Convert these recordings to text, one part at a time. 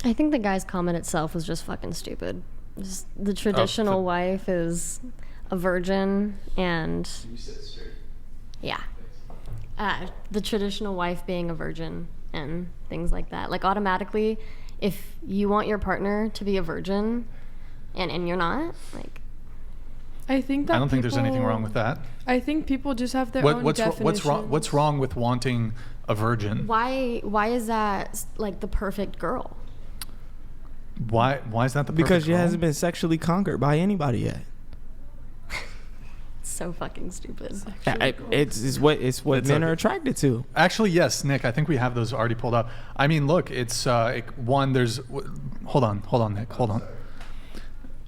I think the guy's comment itself was just fucking stupid. Just the traditional wife is a virgin, and You said it straight. yeah, the traditional wife being a virgin and things like that. Like automatically, if you want your partner to be a virgin, and you're not, like, I think that I don't think there's anything wrong with that. I think people just have their own definitions. What's wrong with wanting a virgin? why is that like the perfect girl? Why is that the perfect Because she girl? hasn't been sexually conquered by anybody yet. So fucking stupid. It's what It's men okay. are attracted to. Actually, yes, Nick. I think we have those already pulled up. I mean, look, it's one. There's hold on, Nick. Hold on.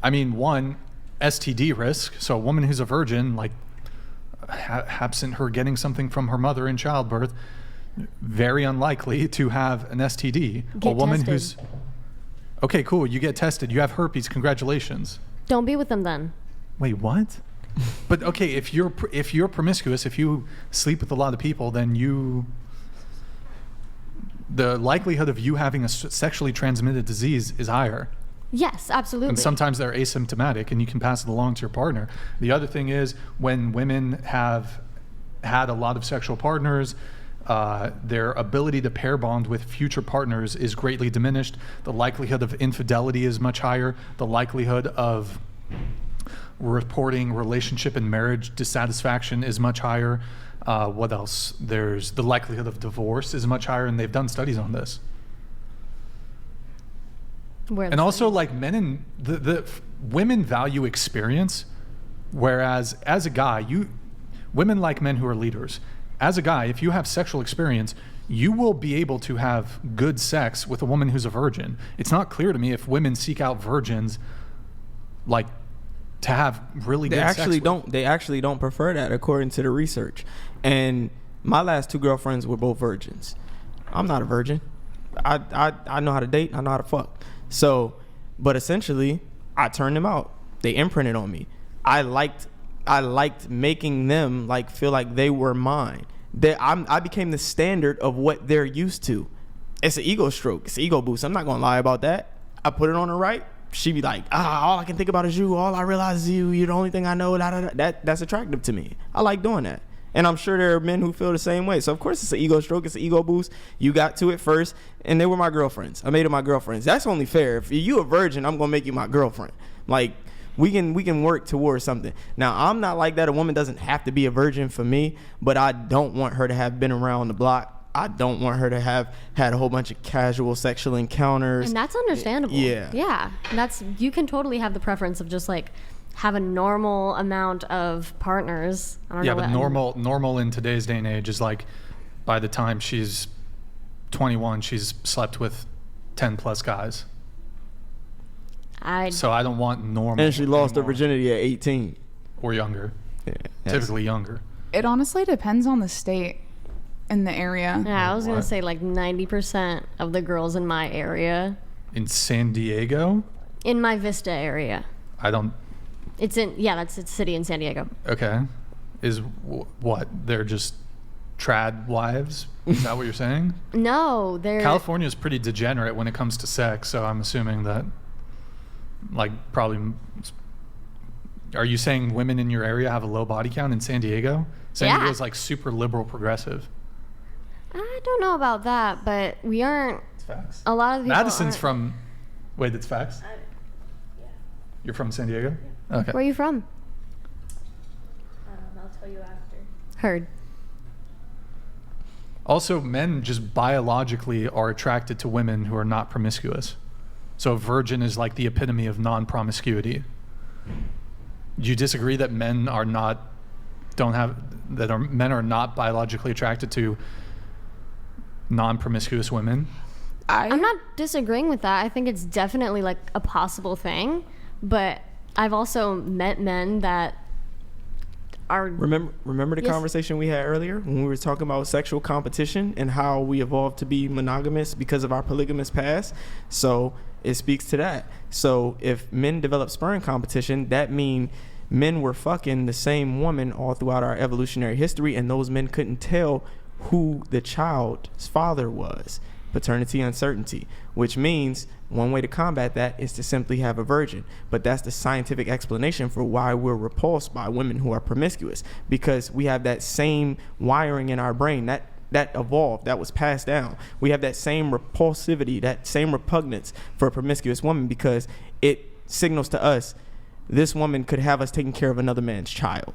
I mean, one, STD risk. So a woman who's a virgin, like absent her getting something from her mother in childbirth, very unlikely to have an STD. Get a woman tested. who's okay, cool. You get tested. You have herpes. Congratulations. Don't be with them then. Wait, what? But okay, if you're promiscuous, if you sleep with a lot of people, then the likelihood of you having a sexually transmitted disease is higher. Yes, absolutely. And sometimes they're asymptomatic, and you can pass it along to your partner. The other thing is when women have had a lot of sexual partners, their ability to pair bond with future partners is greatly diminished. The likelihood of infidelity is much higher. The likelihood of reporting relationship and marriage dissatisfaction is much higher. What else? There's the likelihood of divorce is much higher, and they've done studies on this. And also, like, men and the women value experience, whereas as a guy, women like men who are leaders. As a guy, if you have sexual experience, you will be able to have good sex with a woman who's a virgin. It's not clear to me if women seek out virgins, like, to have really good sex with. They actually don't prefer that according to the research. And my last 2 girlfriends were both virgins. I'm not a virgin. I know how to date. I know how to fuck. So, but essentially, I turned them out. They imprinted on me. I liked making them like feel like they were mine. I became the standard of what they're used to. It's an ego stroke. It's an ego boost. I'm not gonna lie about that. I put it on her right. She be like, all I can think about is you. All I realize is you. You're the only thing I know. That's attractive to me. I like doing that. And I'm sure there are men who feel the same way. So, of course, it's an ego stroke. It's an ego boost. You got to it first, and they were my girlfriends. I made them my girlfriends. That's only fair. If you a virgin, I'm going to make you my girlfriend. Like, we can work towards something. Now, I'm not like that. A woman doesn't have to be a virgin for me, but I don't want her to have been around the block. I don't want her to have had a whole bunch of casual sexual encounters. And that's understandable. Yeah. Yeah. You can totally have the preference of just like have a normal amount of partners. I don't know but what normal in today's day and age is like by the time she's 21, she's slept with 10 plus guys. So I don't want normal. And she lost her anymore. virginity at 18. Or younger. Yeah, Typically younger. It honestly depends on the state and the area. Yeah, I was going to What? say like 90% of the girls in my area, In San Diego? in my Vista area. I don't. It's a city in San Diego. Okay. Is what? They're just trad wives? Is that what you're saying? No, they're California is pretty degenerate when it comes to sex, so I'm assuming that, like, probably. Are you saying women in your area have a low body count in San Diego? San Yeah. Diego is like super liberal progressive. I don't know about that, but we aren't. It's facts. A lot of people. Madison's aren't. from. Wait, it's facts? Yeah. You're from San Diego? Okay. Where are you from? I'll tell you after. Heard. Also, men just biologically are attracted to women who are not promiscuous. So a virgin is like the epitome of non-promiscuity. Do you disagree that men are not biologically attracted to non-promiscuous women? I'm not disagreeing with that. I think it's definitely like a possible thing, but I've also met men that are. Remember the Yes. conversation we had earlier when we were talking about sexual competition and how we evolved to be monogamous because of our polygamous past? So it speaks to that. So if men develop sperm competition, that means men were fucking the same woman all throughout our evolutionary history, and those men couldn't tell who the child's father was. paternity uncertainty, which means one way to combat that is to simply have a virgin. But that's the scientific explanation for why we're repulsed by women who are promiscuous, because we have that same wiring in our brain that evolved, that was passed down. We have that same repulsivity, that same repugnance for a promiscuous woman, because it signals to us this woman could have us taking care of another man's child.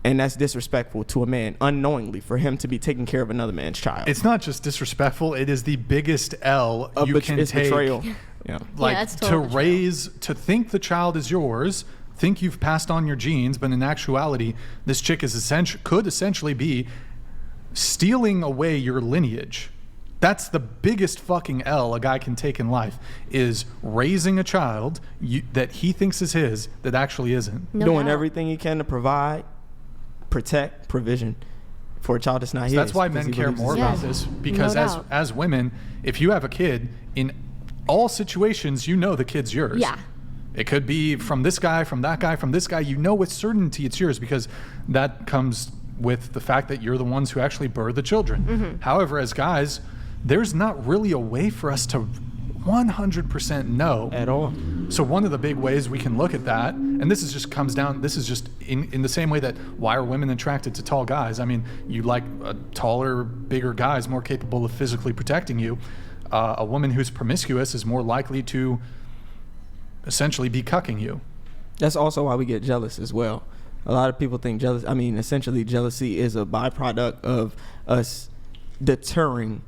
And that's disrespectful to a man unknowingly for him to be taking care of another man's child. It's not just disrespectful, it is the biggest L you can take. Betrayal. Yeah. Like, that's to total raise, to think the child is yours, think you've passed on your genes, but in actuality, this chick is could essentially be stealing away your lineage. That's the biggest fucking L a guy can take in life, is raising a child that he thinks is his that actually isn't. No Doing doubt. everything he can to provide, protect, provision for a child that's not his. That's why because men he care believes more it's about his. Yeah. this, because No doubt. as women, if you have a kid, in all situations, you know the kid's yours. Yeah. It could be from this guy, from that guy, from this guy. You know with certainty it's yours, because that comes with the fact that you're the ones who actually birth the children. Mm-hmm. However, as guys, there's not really a way for us to 100% know At all. So one of the big ways we can look at that, and this is just comes down, this is just in the same way that why are women attracted to tall guys? I mean, you like taller, bigger guys more capable of physically protecting you. A woman who's promiscuous is more likely to essentially be cucking you. That's also why we get jealous as well. A lot of people think essentially jealousy is a byproduct of us deterring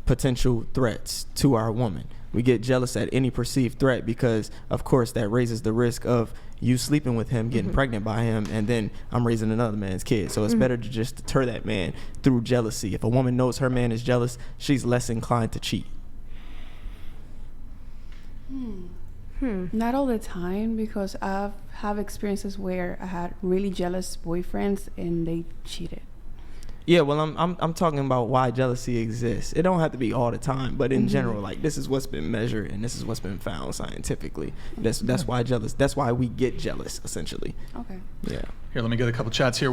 potential threats to our woman. We get jealous at any perceived threat because, of course, that raises the risk of you sleeping with him, getting pregnant by him, and then I'm raising another man's kid. So it's better to just deter that man through jealousy. If a woman knows her man is jealous, she's less inclined to cheat. Not all the time, because I've have experiences where I had really jealous boyfriends and they cheated. Yeah, well, I'm talking about why jealousy exists. It don't have to be all the time, but in general, like, this is what's been measured and this is what's been found scientifically. That's why we get jealous, essentially. Okay. Yeah. Here, let me get a couple chats here.